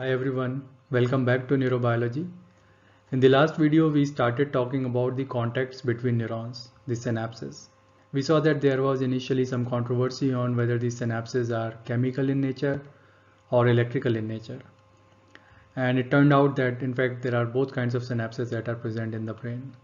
Hi everyone, welcome back to neurobiology. In the last video, we started talking about the contacts between neurons, the synapses. We saw that there was initially some controversy on whether the synapses are chemical in nature or electrical in nature. And it turned out that in fact there are both kinds of synapses that are present in the brain.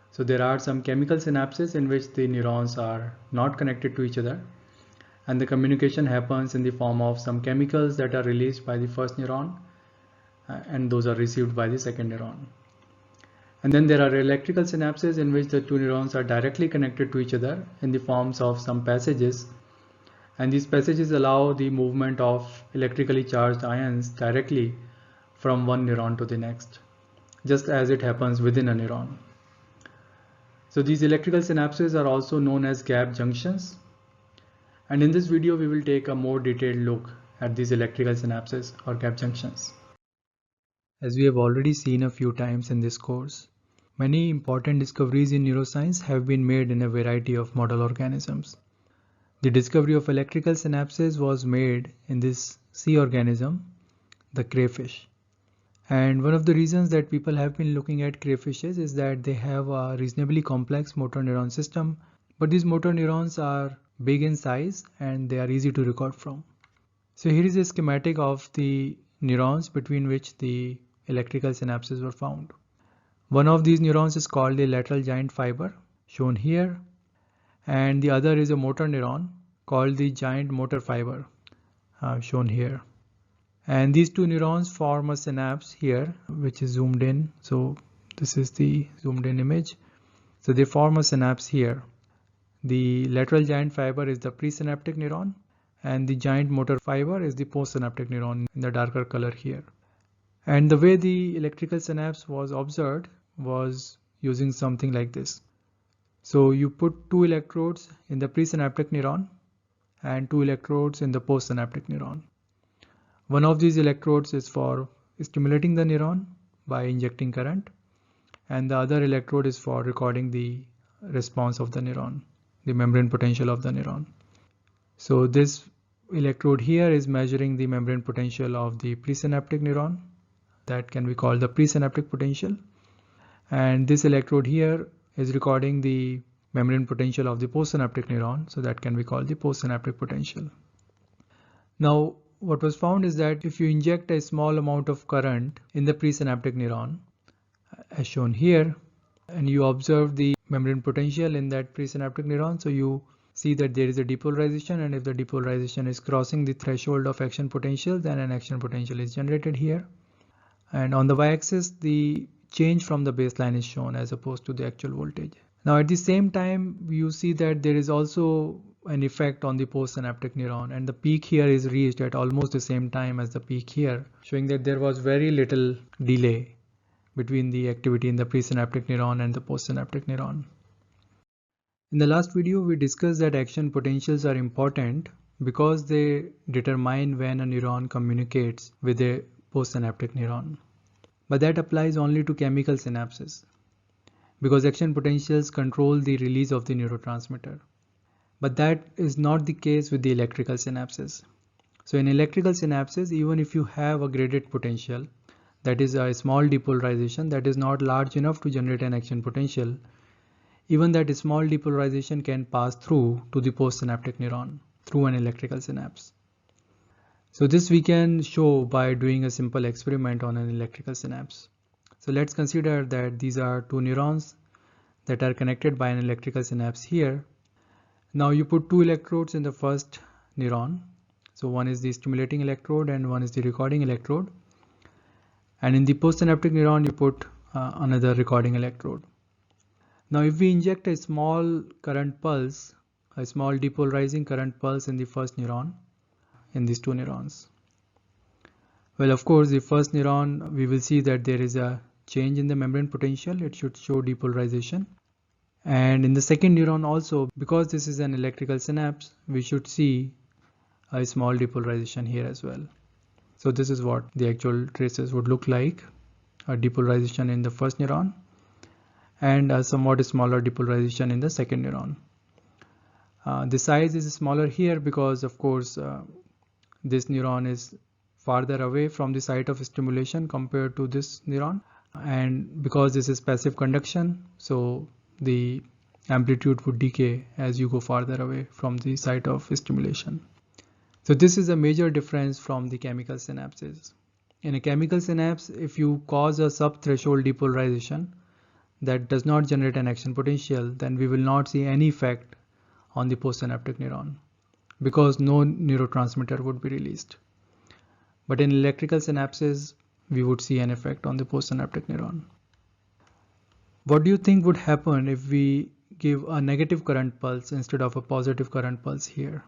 So there are some chemical synapses in which the neurons are not connected to each other, and the communication happens in the form of some chemicals that are released by the first neuron and those are received by the second neuron. And then there are electrical synapses in which the two neurons are directly connected to each other in the forms of some passages, and these passages allow the movement of electrically charged ions directly from one neuron to the next, just as it happens within a neuron. So these electrical synapses are also known as gap junctions, and in this video we will take a more detailed look at these electrical synapses or gap junctions. As we have already seen a few times in this course, many important discoveries in neuroscience have been made in a variety of model organisms. The discovery of electrical synapses was made in this sea organism, the crayfish. And one of the reasons that people have been looking at crayfishes is that they have a reasonably complex motor neuron system, but these motor neurons are big in size and they are easy to record from. So here is a schematic of the neurons between which the electrical synapses were found. One of these neurons is called the lateral giant fiber, shown here, and the other is a motor neuron called the giant motor fiber, shown here. And these two neurons form a synapse here, which is zoomed in. So this is the zoomed in image. So they form a synapse here. The lateral giant fiber is the presynaptic neuron, and the giant motor fiber is the postsynaptic neuron in the darker color here. And the way the electrical synapse was observed was using something like this. So you put two electrodes in the presynaptic neuron and two electrodes in the postsynaptic neuron. One of these electrodes is for stimulating the neuron by injecting current, and the other electrode is for recording the response of the neuron, the membrane potential of the neuron. So this electrode here is measuring the membrane potential of the presynaptic neuron. That can be called the presynaptic potential, and this electrode here is recording the membrane potential of the postsynaptic neuron, so that can be called the postsynaptic potential. Now what was found is that if you inject a small amount of current in the presynaptic neuron, as shown here, and you observe the membrane potential in that presynaptic neuron, so you see that there is a depolarization, and if the depolarization is crossing the threshold of action potential, then an action potential is generated here. And on the y-axis, the change from the baseline is shown as opposed to the actual voltage. Now at the same time, you see that there is also an effect on the postsynaptic neuron, and the peak here is reached at almost the same time as the peak here, showing that there was very little delay between the activity in the presynaptic neuron and the postsynaptic neuron. In the last video, we discussed that action potentials are important because they determine when a neuron communicates with a postsynaptic neuron. But that applies only to chemical synapses, because action potentials control the release of the neurotransmitter. But that is not the case with the electrical synapses. So in electrical synapses, even if you have a graded potential, that is a small depolarization that is not large enough to generate an action potential, even that small depolarization can pass through to the postsynaptic neuron through an electrical synapse. So this we can show by doing a simple experiment on an electrical synapse. So let's consider that these are two neurons that are connected by an electrical synapse here. Now you put two electrodes in the first neuron. So one is the stimulating electrode and one is the recording electrode. And in the postsynaptic neuron, you put another recording electrode. Now if we inject a small current pulse, a small depolarizing current pulse in the first neuron, in these two neurons, well, of course, the first neuron, we will see that there is a change in the membrane potential. It should show depolarization. And in the second neuron also, because this is an electrical synapse, we should see a small depolarization here as well. So this is what the actual traces would look like: a depolarization in the first neuron and a somewhat smaller depolarization in the second neuron. The size is smaller here because, of course, this neuron is farther away from the site of stimulation compared to this neuron. And because this is passive conduction, so the amplitude would decay as you go farther away from the site of stimulation. So this is a major difference from the chemical synapses. In a chemical synapse, if you cause a sub-threshold depolarization that does not generate an action potential, then we will not see any effect on the postsynaptic neuron because no neurotransmitter would be released. But in electrical synapses, we would see an effect on the postsynaptic neuron. What do you think would happen if we give a negative current pulse instead of a positive current pulse here?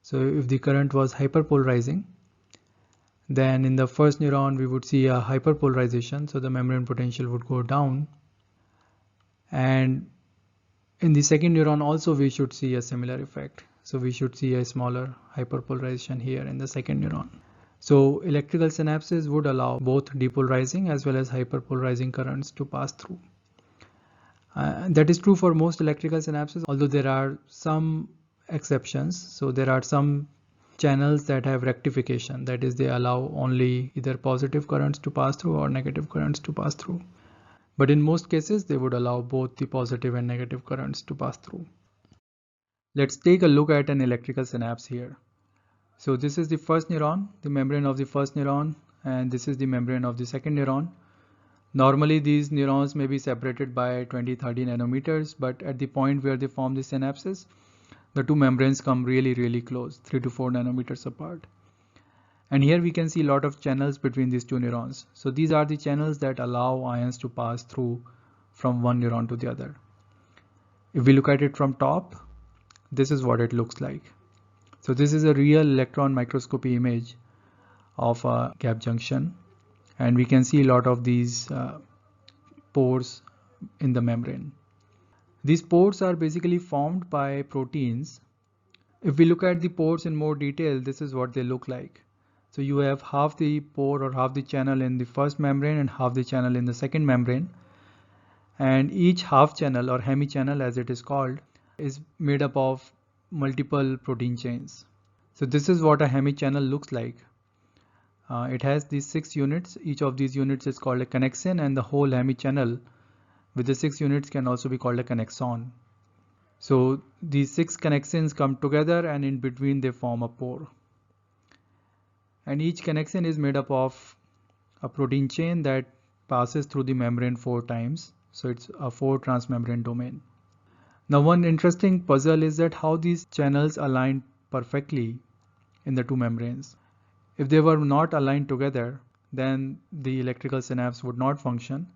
So if the current was hyperpolarizing, then in the first neuron we would see a hyperpolarization, so the membrane potential would go down. And in the second neuron also we should see a similar effect. So we should see a smaller hyperpolarization here in the second neuron. So electrical synapses would allow both depolarizing as well as hyperpolarizing currents to pass through. That is true for most electrical synapses, although there are some exceptions. So there are some channels that have rectification, that is, they allow only either positive currents to pass through or negative currents to pass through. But in most cases, they would allow both the positive and negative currents to pass through. Let's take a look at an electrical synapse here. So this is the first neuron, the membrane of the first neuron, and this is the membrane of the second neuron. Normally these neurons may be separated by 20-30 nanometers, but at the point where they form the synapses, the two membranes come really close, 3 to 4 nanometers apart. And here we can see a lot of channels between these two neurons. So these are the channels that allow ions to pass through from one neuron to the other. If we look at it from top, this is what it looks like. So this is a real electron microscopy image of a gap junction, and we can see a lot of these pores in the membrane. These pores are basically formed by proteins. If we look at the pores in more detail, this is what they look like. So you have half the pore or half the channel in the first membrane and half the channel in the second membrane. And each half channel or hemichannel, as it is called, is made up of multiple protein chains. So this is what a hemichannel looks like. It has these 6 units. Each of these units is called a connexin, and the whole hemichannel with the 6 units can also be called a connexon. So these 6 connexins come together and in between they form a pore. And each connexin is made up of a protein chain that passes through the membrane 4 times. So it's a 4 transmembrane domain. Now one interesting puzzle is that how these channels align perfectly in the two membranes. If they were not aligned together, then the electrical synapse would not function.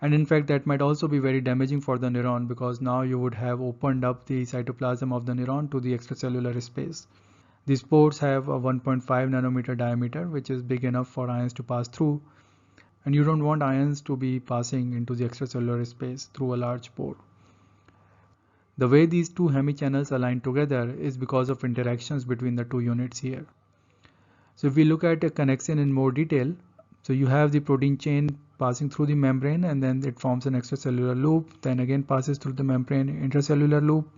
And in fact, that might also be very damaging for the neuron, because now you would have opened up the cytoplasm of the neuron to the extracellular space. These pores have a 1.5 nanometer diameter, which is big enough for ions to pass through. And you don't want ions to be passing into the extracellular space through a large pore. The way these two hemichannels align together is because of interactions between the two units here. So if we look at a connexin in more detail, so you have the protein chain passing through the membrane, and then it forms an extracellular loop, then again passes through the membrane, intracellular loop,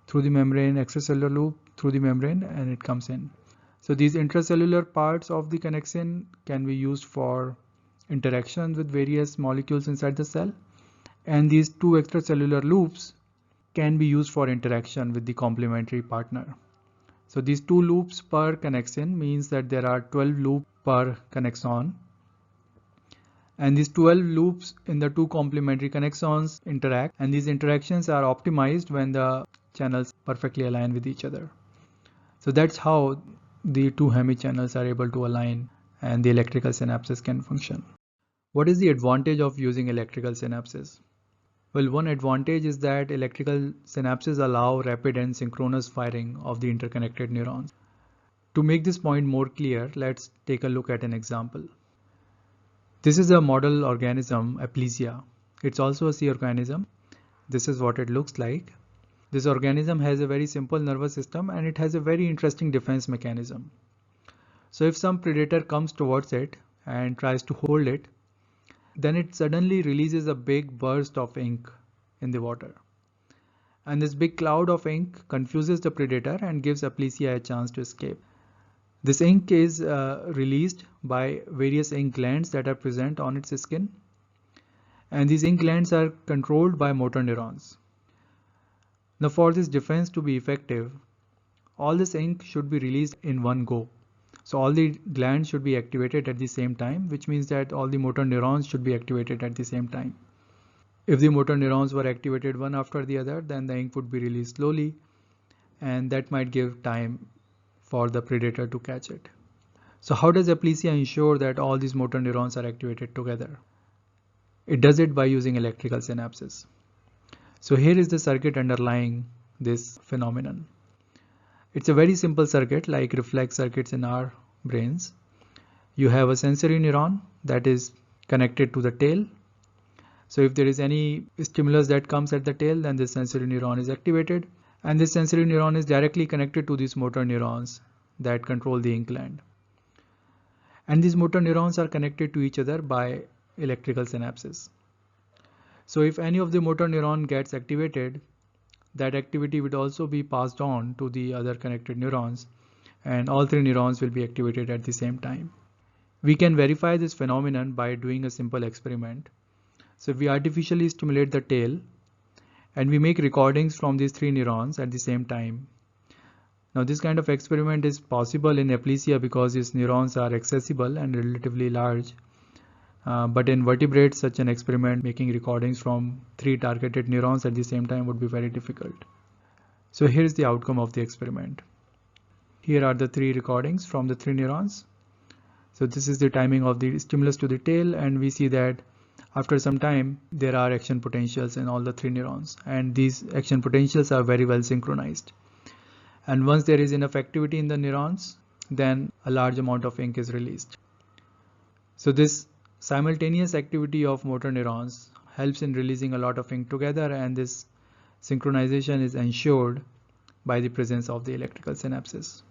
through the membrane, extracellular loop, through the membrane, and it comes in. So these intracellular parts of the connexin can be used for interactions with various molecules inside the cell, and these two extracellular loops can be used for interaction with the complementary partner. So these 2 loops per connexin means that there are 12 loops per connexon. And these 12 loops in the 2 complementary connexons interact, and these interactions are optimized when the channels perfectly align with each other. So that's how the 2 hemichannels are able to align and the electrical synapses can function. What is the advantage of using electrical synapses? Well, one advantage is that electrical synapses allow rapid and synchronous firing of the interconnected neurons. To make this point more clear, let's take a look at an example. This is a model organism, Aplysia. It's also a sea organism. This is what it looks like. This organism has a very simple nervous system, and it has a very interesting defense mechanism. So if some predator comes towards it and tries to hold it, then it suddenly releases a big burst of ink in the water. And this big cloud of ink confuses the predator and gives Aplysia a chance to escape. This ink is released by various ink glands that are present on its skin, and these ink glands are controlled by motor neurons. Now for this difference to be effective, all this ink should be released in one go. So all the glands should be activated at the same time, which means that all the motor neurons should be activated at the same time. If the motor neurons were activated one after the other, then the ink would be released slowly, and that might give time for the predator to catch it. So how does aplysia ensure that all these motor neurons are activated together? It does it by using electrical synapses. So here is the circuit underlying this phenomenon. It's a very simple circuit like reflex circuits in our brains. You have a sensory neuron that is connected to the tail. So if there is any stimulus that comes at the tail, then this sensory neuron is activated, and this sensory neuron is directly connected to these motor neurons that control the ink gland. And these motor neurons are connected to each other by electrical synapses. So if any of the motor neuron gets activated, that activity would also be passed on to the other connected neurons, and all three neurons will be activated at the same time. We can verify this phenomenon by doing a simple experiment. So we artificially stimulate the tail and we make recordings from these three neurons at the same time. Now this kind of experiment is possible in aplysia because these neurons are accessible and relatively large. But in vertebrates, such an experiment making recordings from three targeted neurons at the same time would be very difficult. So here's the outcome of the experiment. Here are the three recordings from the three neurons. So this is the timing of the stimulus to the tail, and we see that after some time there are action potentials in all the three neurons, and these action potentials are very well synchronized. And once there is enough activity in the neurons, then a large amount of ink is released. So this simultaneous activity of motor neurons helps in releasing a lot of ink together, and this synchronization is ensured by the presence of the electrical synapses.